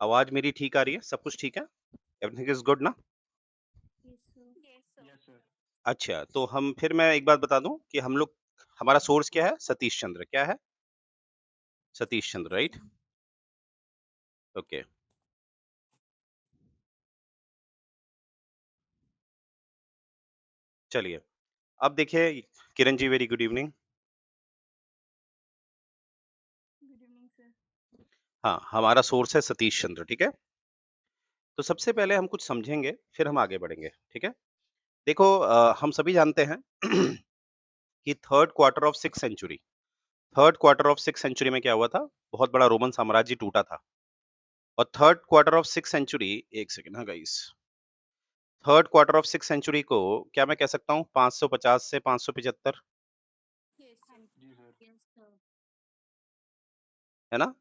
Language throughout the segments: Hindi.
आवाज मेरी ठीक आ रही है? सब कुछ ठीक है? एवरीथिंग इज गुड ना? अच्छा, तो हम फिर मैं एक बात बता दूं कि हम लोग हमारा सोर्स क्या है? सतीश चंद्र। क्या है? सतीश चंद्र, राइट? ओके, चलिए। अब देखिए Kiran ji, very good evening. Good evening sir. हाँ, हमारा सोर्स है सतीश चंद्र, ठीक है? तो सबसे पहले हम कुछ समझेंगे, फिर हम आगे बढ़ेंगे, ठीक है? देखो, हम सभी जानते हैं कि third quarter of six century में क्या हुआ था? बहुत बड़ा रोमन साम्राज्य टूटा था। और third quarter of six century, एक सेकेंड, हाँ guys, third quarter of six century को क्या मैं कह सकता हूँ? 550 से 575, है ना?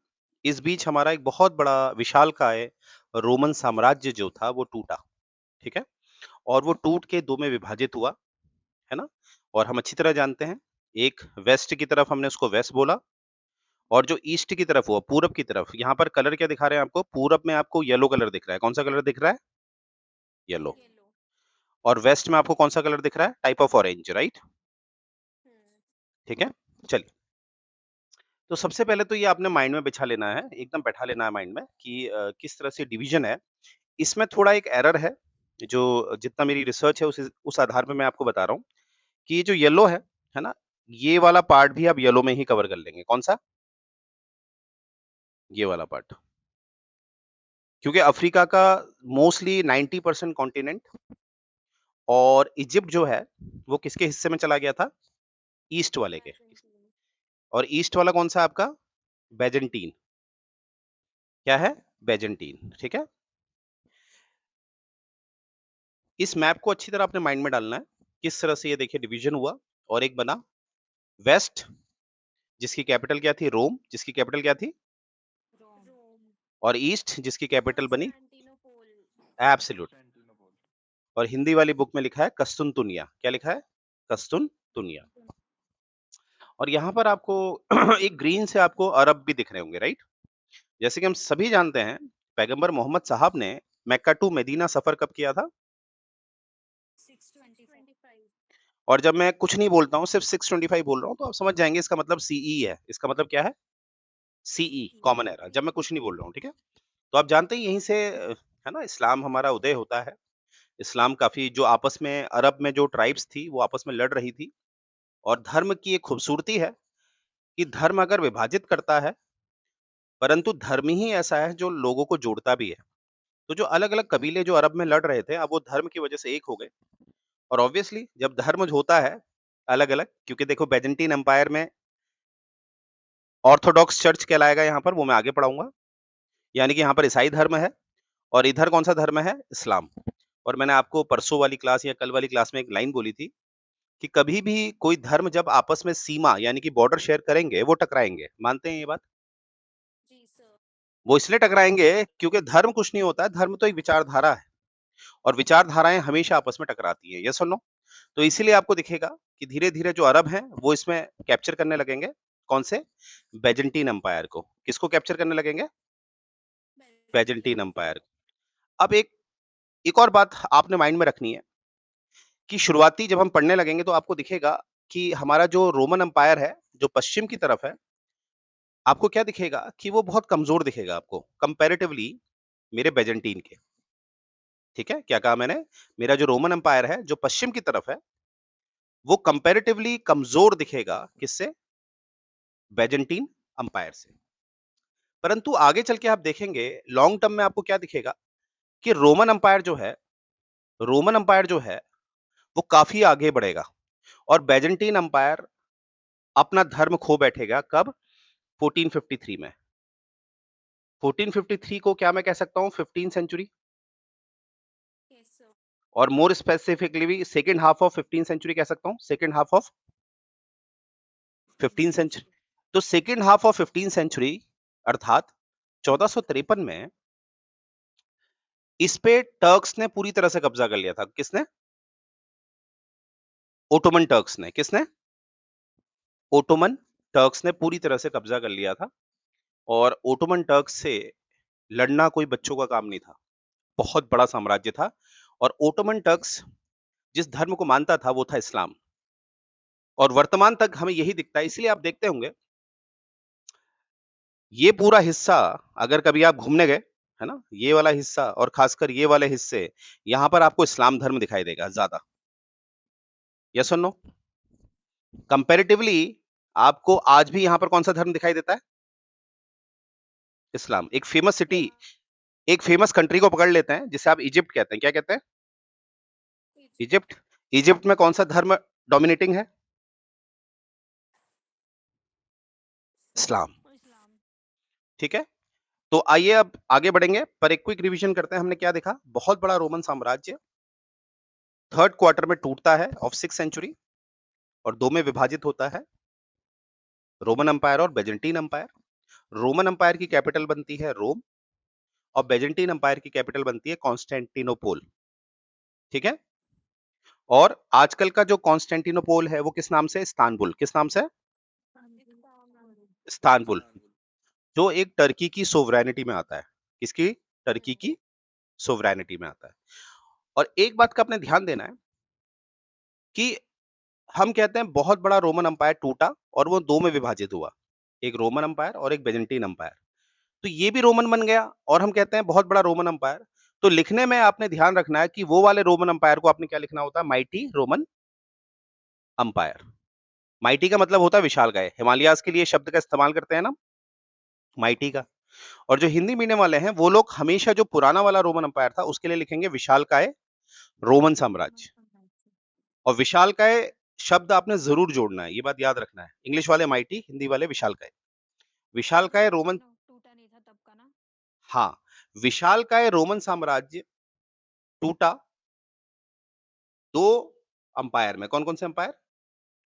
इस बीच हमारा एक बहुत बड़ा विशालकाय रोमन साम्राज्य जो था वो टूटा, ठीक है? और वो टूट के दो में विभाजित हुआ, है ना? और हम अच्छी तरह जानते हैं, एक वेस्ट की तरफ हमने उसको वेस्ट बोला, और जो ईस्ट की तरफ हुआ, पूरब की तरफ, यहाँ पर कलर क्या दिखा रहे हैं आपको? पूरब में आपको येलो कलर दिख रहा है। कौन सा कलर दिख रहा है? येलो। और वेस्ट में आपको कौन सा कलर दिख रहा है? Type of orange, right? ठीक है, चलिए। तो सबसे पहले तो ये आपने माइंड में बिछा लेना है, एकदम बैठा लेना है माइंड में कि किस तरह से डिवीजन है। इसमें थोड़ा एक एरर है, जो जितना मेरी रिसर्च है उस आधार पे मैं आपको बता रहा हूँ कि ये जो येलो है ना? ये वाला पार्ट भी आप येलो में ही कवर कर लेंगे। कौन सा? ये वाला पार्ट। क्योंकि अफ्रीका का मोस्टली 90% कॉन्टिनेंट और इजिप्ट जो है वो किसके हिस्से में चला गया था? ईस्ट वाले के। और ईस्ट वाला कौन सा आपका? बेजेंटीन। क्या है? बेजेंटीन, ठीक है? इस मैप को अच्छी तरह अपने माइंड में डालना है। किस तरह से ये देखिए डिवीजन हुआ और एक बना वेस्ट, जिसकी कैपिटल क्या थी? रोम, जिसकी कैपिटल क्या थी? और ईस्ट, जिसकी कैपिटल बनी एब्सोल्यूट। और हिंदी वाली बुक में लिखा है कस्तुनतुनिया। क्या लिखा है? कस्तुनतुनिया। और यहाँ पर आपको एक ग्रीन से आपको अरब भी दिख रहे होंगे, राइट? जैसे कि हम सभी जानते हैं, पैगंबर मोहम्मद साहब ने मक्का टू मदीना सफर कब किया था? और जब मैं कुछ नहीं बोलता हूँ, सिर्फ 625 बोल रहा हूँ, तो आप समझ जाएंगे इसका मतलब सीई है। इसका मतलब क्या है? सीई, कॉमन एरा, जब मैं कुछ नहीं बोल रहा हूँ, ठीक है? तो आप जानते हैं यहीं से है ना, इस्लाम हमारा उदय होता है। इस्लाम काफी, जो आपस में अरब में जो ट्राइब्स थी वो आपस में लड़ रही थी। और धर्म की एक खूबसूरती है कि धर्म अगर विभाजित करता है, परंतु धर्म ही ऐसा है जो लोगों को जोड़ता भी है। तो जो अलग अलग कबीले जो अरब में लड़ रहे थे, अब वो धर्म की वजह से एक हो गए। और ऑब्वियसली जब धर्म होता है अलग अलग, क्योंकि देखो बैजेंटीन एम्पायर में ऑर्थोडॉक्स चर्च कहलाएगा यहाँ पर, वो मैं आगे पढ़ाऊंगा। यानी कि यहाँ पर ईसाई धर्म है, और इधर कौन सा धर्म है? इस्लाम। और मैंने आपको परसों वाली क्लास या कल वाली क्लास में एक लाइन बोली थी कि कभी भी कोई धर्म जब आपस में सीमा यानी कि बॉर्डर शेयर करेंगे, वो टकराएंगे। मानते हैं ये बात? वो इसलिए टकराएंगे क्योंकि धर्म कुछ नहीं होता है, धर्म तो एक विचारधारा है, और विचारधाराएं हमेशा आपस में टकराती है। यस और नो? तो इसीलिए आपको दिखेगा कि धीरे धीरे जो अरब हैं वो इसमें कैप्चर करने लगेंगे। कौन से? बैजेंटीन एम्पायर को। किसको कैप्चर करने लगेंगे? बैजेंटीन एम्पायर। अब एक और बात आपने माइंड में रखनी है कि शुरुआती जब हम पढ़ने लगेंगे तो आपको दिखेगा कि हमारा जो रोमन एम्पायर है, जो पश्चिम की तरफ है, आपको क्या दिखेगा कि वो बहुत कमजोर दिखेगा आपको कंपैरेटिवली मेरे बैजेंटीन के। ठीक है, क्या कहा मैंने? मेरा जो रोमन एम्पायर है जो पश्चिम की तरफ है, वो कंपैरेटिवली कमजोर दिखेगा किससे? बैजेंटीन अंपायर से। परंतु आगे चल के आप देखेंगे लॉन्ग टर्म में आपको क्या दिखेगा कि रोमन अंपायर जो है वो काफी आगे बढ़ेगा, और बैजेंटीन अंपायर अपना धर्म खो बैठेगा। कब? 1453 में। 1453 को क्या मैं कह सकता हूं? 15 सेंचुरी। और मोर स्पेसिफिकली भी सेकेंड हाफ ऑफ 15 सेंचुरी कह सकता हूं, सेकेंड हाफ ऑफ 15 सेंचुरी। तो सेकेंड हाफ ऑफ 15 सेंचुरी अर्थात 1453 में इस पे टर्क्स ने पूरी तरह से कब्जा कर लिया था। किसने? ओटोमन टर्क्स ने। किसने? ओटोमन टर्क्स ने पूरी तरह से कब्जा कर लिया था। और ओटोमन टर्क्स से लड़ना कोई बच्चों का काम नहीं था, बहुत बड़ा साम्राज्य था। और ओटोमन टर्क्स जिस धर्म को मानता था वो था इस्लाम, और वर्तमान तक हमें यही दिखता है। इसलिए आप देखते होंगे ये पूरा हिस्सा, अगर कभी आप घूमने गए, है ना, ये वाला हिस्सा और खासकर ये वाले हिस्से, यहाँ पर आपको इस्लाम धर्म दिखाई देगा ज्यादा। यस और नो? कंपैरेटिवली आपको आज भी यहाँ पर कौन सा धर्म दिखाई देता है? इस्लाम। एक फेमस सिटी, एक फेमस कंट्री को पकड़ लेते हैं जिसे आप इजिप्ट कहते हैं। क्या कहते हैं? इजिप्ट। इजिप्ट में कौन सा धर्म डोमिनेटिंग है? इस्लाम। इस्लाम। ठीक है, तो आइए अब आगे बढ़ेंगे, पर एक क्विक रिवीजन करते हैं। हमने क्या देखा? बहुत बड़ा रोमन साम्राज्य थर्ड क्वार्टर में टूटता है ऑफ 6th सेंचुरी और दो में विभाजित होता है, रोमन अंपायर और बेजेंटीन अंपायर। रोमन अंपायर की कैपिटल बनती है रोम और बेजेंटीन अंपायर की कैपिटल बनती है कॉन्स्टेंटिनोपोल। ठीक है, और आजकल का जो कॉन्स्टेंटिनोपोल है वो किस नाम से? इस्तांबुल। किस नाम से? इस्तांबुल, जो एक टर्की की सोवरेनिटी में आता है। किसकी? टर्की की सोवरेनिटी में आता है। और एक बात का आपने ध्यान देना है कि हम कहते हैं बहुत बड़ा रोमन अंपायर टूटा और वो दो में विभाजित हुआ, एक रोमन अंपायर और एक बेजेंटीन अंपायर। तो ये भी रोमन बन गया और हम कहते हैं बहुत बड़ा रोमन अंपायर। तो लिखने में आपने ध्यान रखना है कि वो वाले रोमन अंपायर को आपने क्या लिखना होता है? Mighty Roman umpire. माइटी का मतलब होता है विशालकाय। हिमालयाज के लिए शब्द का इस्तेमाल करते हैं ना, माइटी का। और जो हिंदी मीडियम वाले हैं वो लोग हमेशा जो पुराना वाला रोमन अंपायर था उसके लिए लिखेंगे विशालकाय रोमन साम्राज्य। और विशालकाय शब्द आपने जरूर जोड़ना है, ये बात याद रखना है। इंग्लिश वाले माइटी, हिंदी वाले विशालकाय। विशालकाय रोमन, टूटा नहीं था तब का ना। हाँ, विशालकाय रोमन साम्राज्य टूटा दो अंपायर में। कौन कौन से अंपायर?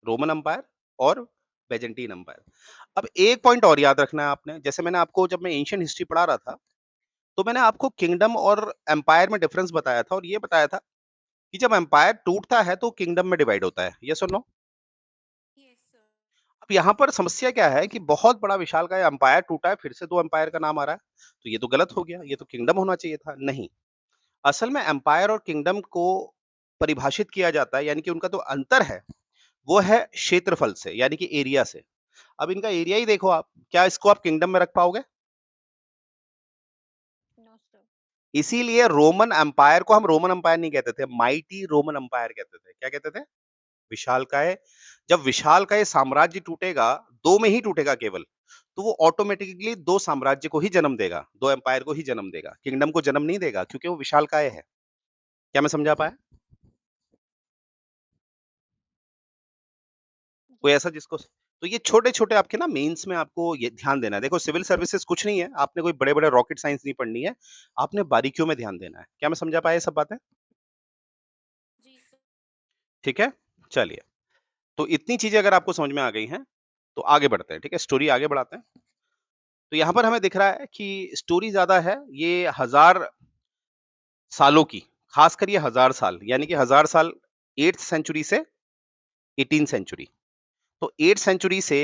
रोमन अंपायर और बेजेंटीन अंपायर। अब एक पॉइंट और याद रखना है आपने, जैसे मैंने आपको जब मैं एंशियंट हिस्ट्री पढ़ा रहा था तो मैंने आपको किंगडम और एम्पायर में डिफरेंस बताया था और ये बताया था कि जब एम्पायर टूटता है तो किंगडम में डिवाइड होता है। यस और नो? Yes sir. अब यहाँ पर समस्या क्या है कि बहुत बड़ा विशाल का एम्पायर टूटा है, फिर से दो एम्पायर का नाम आ रहा है, तो ये तो गलत हो गया, ये तो किंगडम होना चाहिए था। नहीं, असल में एम्पायर और किंगडम को परिभाषित किया जाता है, यानी कि उनका तो अंतर है वो है क्षेत्रफल से, यानी कि एरिया से। अब इनका एरिया ही देखो आप, क्या इसको आप किंगडम में रख पाओगे? No sir. इसीलिए रोमन एम्पायर को हम रोमन एम्पायर नहीं कहते थे, माइटी रोमन एम्पायर कहते थे। क्या कहते थे? विशालकाय। जब विशालकाय साम्राज्य टूटेगा, दो में ही टूटेगा केवल, तो वो ऑटोमेटिकली दो साम्राज्य को ही जन्म देगा, दो एम्पायर को ही जन्म देगा, किंगडम को जन्म नहीं देगा, क्योंकि वो विशालकाय है। क्या मैं समझा पाया? कोई ऐसा जिसको, तो ये छोटे छोटे आपके ना मेंस में आपको ये ध्यान देना है। देखो सिविल सर्विसेज कुछ नहीं है, आपने कोई बड़े बड़े रॉकेट साइंस नहीं पढ़नी है, आपने बारीकियों में ध्यान देना है। क्या मैं समझा पाया ये सब बातें? जी सर। ठीक है, चलिए, तो इतनी चीजें अगर आपको समझ में आ गई हैं तो आगे बढ़ते हैं। ठीक है, स्टोरी आगे बढ़ाते हैं। तो यहां पर हमें दिख रहा है कि स्टोरी ज्यादा है, ये 1000 सालों की, खासकर ये 1000 साल, यानी कि 1000 साल 8th सेंचुरी से 18th सेंचुरी। तो 8th सेंचुरी से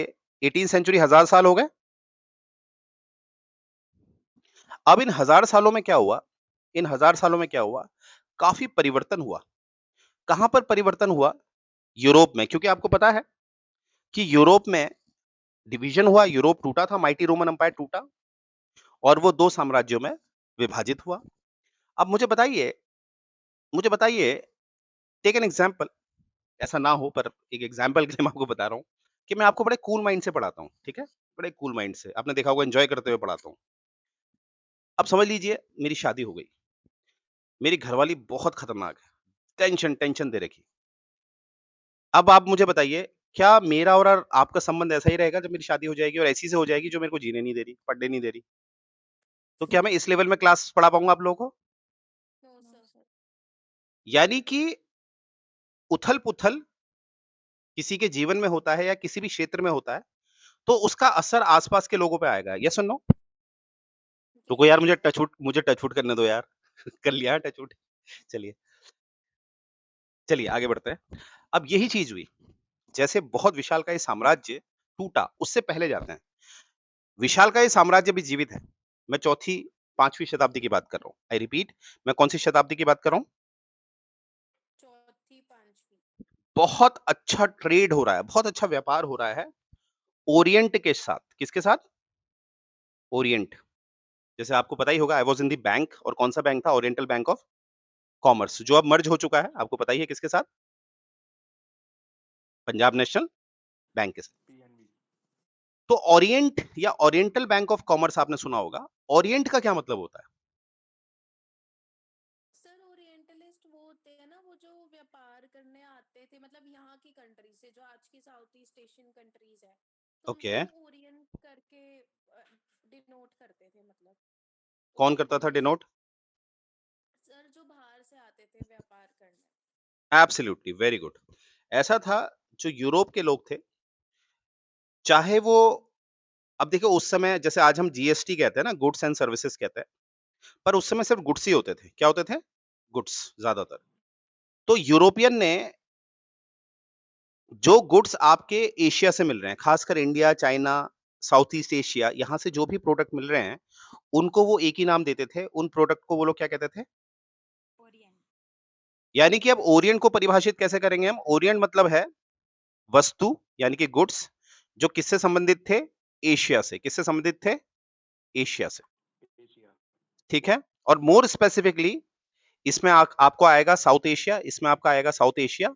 18th सेंचुरी 1000 साल हो गए। अब इन 1000 सालों में क्या हुआ? इन 1000 सालों में क्या हुआ? काफी परिवर्तन हुआ। कहां पर परिवर्तन हुआ? यूरोप में, क्योंकि आपको पता है कि यूरोप में डिवीजन हुआ, यूरोप टूटा था, माइटी रोमन एम्पायर टूटा और वो दो साम्राज्यों में विभाजित हुआ। अब मुझे बताइए, टेक एन एग्जाम्पल, ऐसा ना हो पर एक एग्जाम्पल के लिए मैं आपको बता रहा हूँ कि मैं आपको बड़े कूल माइंड से पढ़ाता हूँ। ठीक है, बड़े कूल माइंड से, आपने देखा होगा एंजॉय करते हुए पढ़ाता हूँ। अब समझ लीजिए मेरी शादी हो गई, मेरी घरवाली बहुत खतरनाक है, टेंशन टेंशन दे रखी। अब आप मुझे बताइए, क्या मेरा और आपका संबंध ऐसा ही रहेगा जब मेरी शादी हो जाएगी और ऐसी से हो जाएगी जो मेरे को जीने नहीं दे रही, पढ़ने नहीं दे रही? तो क्या मैं इस लेवल में क्लास पढ़ा पाऊंगा आप लोगों को? No sir. यानी कि उथल पुथल किसी के जीवन में होता है या किसी भी क्षेत्र में होता है तो उसका असर आसपास के लोगों पे आएगा। यस और नो? रुको यार, मुझे टचवुड करने दो यार। कर लिया टचवुड। चलिए, चलिए आगे बढ़ते हैं। अब यही चीज हुई, जैसे बहुत विशालकाय साम्राज्य टूटा, उससे पहले जाते हैं। विशालकाय साम्राज्य भी जीवित है। मैं चौथी 5वीं शताब्दी की बात कर रहा हूँ। आई रिपीट, मैं कौन सी शताब्दी की बात कर रहा हूँ? चौथी पांचवी। बहुत अच्छा ट्रेड हो रहा है, बहुत अच्छा व्यापार हो रहा है ओरिएंट के साथ। किसके साथ? ओरिएंट। जैसे आपको पता ही होगा, I was in the bank, और कौन सा बैंक था? ओरिएंटल बैंक ऑफ कॉमर्स, जो अब मर्ज हो चुका है। आपको पता ही है किसके साथ? पंजाब नेशनल बैंक के साथ। पीएनबी। तो ओरिएंट या ओरिएंटल बैंक ऑफ कॉमर्स आपने सुना होगा। ओरिएंट का क्या मतलब होता है? सर ओरिएंटलिस्ट वो होते हैं ना, वो जो व्यापार करने आते थे, मतलब यहाँ की कंट्री से, जो आज की साउथ ईस्ट एशियन कंट्रीज है, तो ओके, उनको वो ओरिएंट करके डिनोट करते थे, मतलब कौन करता था ओरिएंटलिस्ट। डिनोट? सर जो बाहर से आते थे व्यापार करने। Absolutely, very good. ऐसा था, जो यूरोप के लोग थे, चाहे वो, अब देखिए उस समय जैसे आज हम जीएसटी कहते हैं ना, गुड्स एंड सर्विसेज कहते हैं, पर उस समय सिर्फ गुड्स ही होते थे। क्या होते थे? गुड्स ज्यादातर। तो यूरोपियन ने जो गुड्स आपके एशिया से मिल रहे हैं, खासकर India, China, south east Asia, यहां से जो भी प्रोडक्ट मिल रहे हैं, उनको वो एक ही नाम देते थे। उन प्रोडक्ट को वो लोग क्या कहते थे? ओरिएंट। यानी कि अब ओरिएंट को परिभाषित कैसे करेंगे हम? ओरिएंट मतलब है वस्तु, यानी कि गुड्स, जो किससे संबंधित थे? एशिया से। किससे संबंधित थे? एशिया से। एशिया। ठीक है। और मोर स्पेसिफिकली इसमें आपको आएगा साउथ एशिया, इसमें आपका आएगा south Asia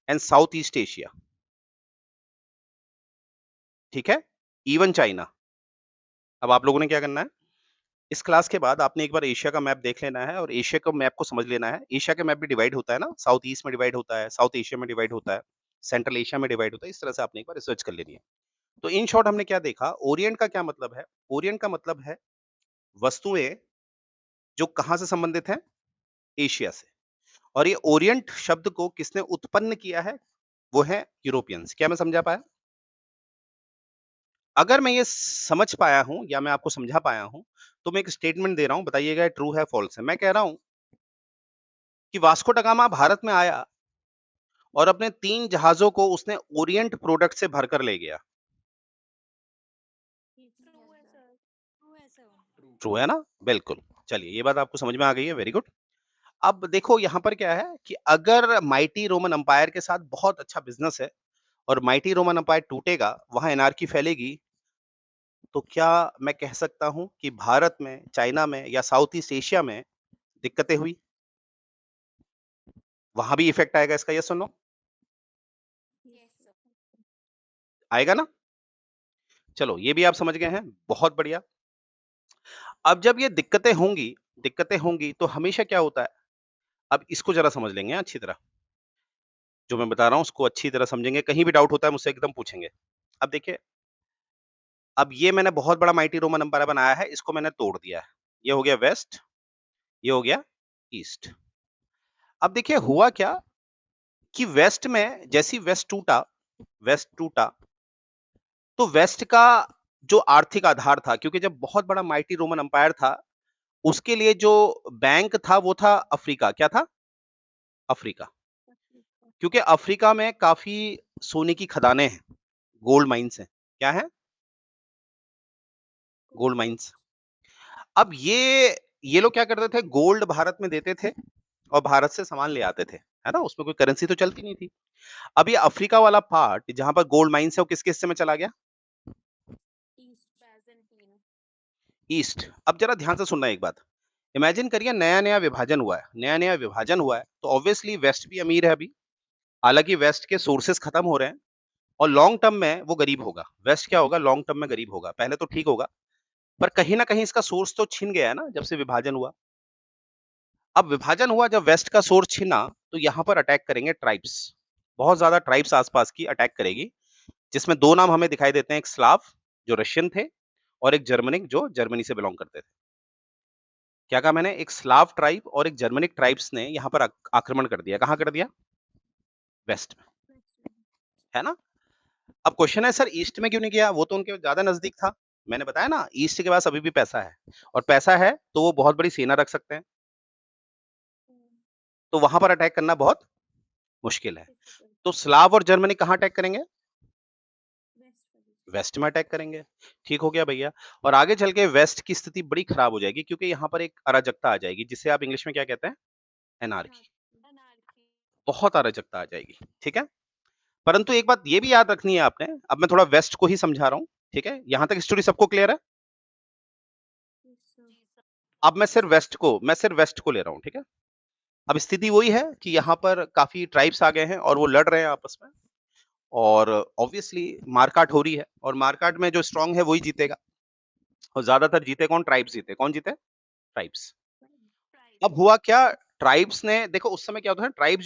and south east Asia. ठीक है, इवन चाइना। अब आप लोगों ने क्या करना है, इस क्लास के बाद आपने एक बार एशिया का मैप देख लेना है और एशिया का मैप को समझ लेना है। एशिया का मैप भी डिवाइड होता है ना, साउथ ईस्ट में डिवाइड होता है, साउथ एशिया में डिवाइड होता है, सेंट्रल एशिया में डिवाइड होता है। इस तरह से आपने एक बार रिसर्च कर लेनी है। तो इन शॉर्ट हमने क्या देखा, ओरिएंट का क्या मतलब है? ओरिएंट का मतलब है वस्तुएं जो कहां से संबंधित हैं? एशिया से। और ये ओरिएंट शब्द को किसने उत्पन्न किया है? वो है यूरोपियंस। क्या मैं समझा पाया? अगर मैं ये समझ पाया हूं या मैं आपको समझा पाया हूं, तो मैं एक स्टेटमेंट दे रहा हूं, बताइएगा ट्रू है फॉल्स है। मैं कह रहा हूं कि वास्को ड गामा भारत में आया और अपने 3 जहाजों को उसने ओरिएंट प्रोडक्ट से भरकर ले गया। ट्रू है सर। ट्रू है सर। ट्रू। ट्रू है ना? बिल्कुल। चलिए, ये बात आपको समझ में आ गई है, वेरी गुड। अब देखो यहां पर क्या है कि अगर माइटी रोमन अंपायर के साथ बहुत अच्छा बिजनेस है और माइटी रोमन अंपायर टूटेगा, वहां एनार्की फैलेगी, तो क्या मैं कह सकता हूं कि भारत में, चाइना में या साउथ ईस्ट एशिया में दिक्कतें हुई? वहां भी इफेक्ट आएगा इसका, यस और नो? Yes sir. आएगा ना? चलो, ये भी आप समझ गए हैं, बहुत बढ़िया। अब जब ये दिक्कतें होंगी तो हमेशा क्या होता है, अब इसको जरा समझ लेंगे अच्छी तरह। जो मैं बता रहा हूं उसको अच्छी तरह समझेंगे, कहीं भी डाउट होता है मुझसे एकदम पूछेंगे। अब देखिए, अब ये मैंने बहुत बड़ा माइटी रोमन एम्पायर बनाया है, इसको मैंने तोड़ दिया है। ये हो गया वेस्ट, ये हो गया ईस्ट। अब देखिए हुआ क्या कि वेस्ट में जैसी वेस्ट टूटा, तो वेस्ट का जो आर्थिक आधार था, क्योंकि जब बहुत बड़ा माइटी रोमन एम्पायर था, उसके लिए जो बैंक था वो था अफ्रीका। क्या था? अफ्रीका। क्योंकि अफ्रीका में काफी सोने की खदानें हैं, गोल्ड माइंस हैं। क्या है? Gold mines. अब ये लोग क्या करते थे, गोल्ड भारत में देते थे और भारत से सामान ले आते थे, है ना? उसमें कोई करेंसी तो चलती नहीं थी। अब ये अफ्रीका वाला पार्ट जहां पर गोल्ड माइंस है, वो किसके हिस्से में चला गया? ईस्ट बैजेंटीन। ईस्ट। अब जरा ध्यान से सुनना एक बात, इमेजिन करिए नया नया विभाजन हुआ है, नया नया विभाजन हुआ है, तो ऑब्वियसली वेस्ट भी अमीर है अभी, हालांकि वेस्ट के सोर्सेस खत्म हो रहे हैं और लॉन्ग टर्म में वो गरीब होगा। वेस्ट क्या होगा? लॉन्ग टर्म में गरीब होगा। पहले तो ठीक होगा, पर कहीं ना कहीं इसका सोर्स तो छिन गया है ना, जब से विभाजन हुआ। अब विभाजन हुआ, जब वेस्ट का सोर्स छिना, तो यहां पर अटैक करेंगे ट्राइब्स, बहुत ज्यादा ट्राइब्स आसपास की अटैक करेगी, जिसमें 2 नाम हमें दिखाई देते हैं, एक स्लाव जो रशियन थे और एक जर्मनिक जो जर्मनी से बिलोंग करते थे। क्या कहा मैंने? एक स्लाव ट्राइब और एक जर्मनिक ट्राइब्स ने यहां पर आक्रमण कर दिया। कहां कर दिया? वेस्ट में, है ना? अब क्वेश्चन है सर ईस्ट में क्यों नहीं किया? वो तो उनके ज्यादा नजदीक था। मैंने बताया ना, ईस्ट के पास अभी भी पैसा है, और पैसा है तो वो बहुत बड़ी सेना रख सकते हैं, तो वहां पर अटैक करना बहुत मुश्किल है। तो स्लाव और जर्मनी कहां अटैक करेंगे? वेस्ट में अटैक करेंगे। ठीक हो गया भैया। और आगे चल के वेस्ट की स्थिति बड़ी खराब हो जाएगी क्योंकि यहाँ पर एक अराजकता आ जाएगी जिसे आप इंग्लिश में क्या कहते हैं? एनार्की। बहुत अराजकता आ जाएगी, ठीक है? परंतु एक बात ये भी याद रखनी है आपने, अब मैं थोड़ा वेस्ट को ही समझा रहा हूँ, ठीक है? यहाँ तक स्टोरी सबको क्लियर है? अब मैं सिर्फ वेस्ट को ले रहा हूँ, ठीक है? अब स्थिति वही है कि यहाँ पर काफी ट्राइब्स आ गए हैं और वो लड़ रहे हैं आपस में और ऑब्वियसली मारकाट हो रही है और मारकाट में जो स्ट्रांग है वही जीतेगा और ज्यादातर जीते कौन? ट्राइब्स जीते। कौन जीते? ट्राइब्स। अब हुआ क्या? ट्राइब्स ने देखो उस समय क्या होता है, ट्राइब्स जो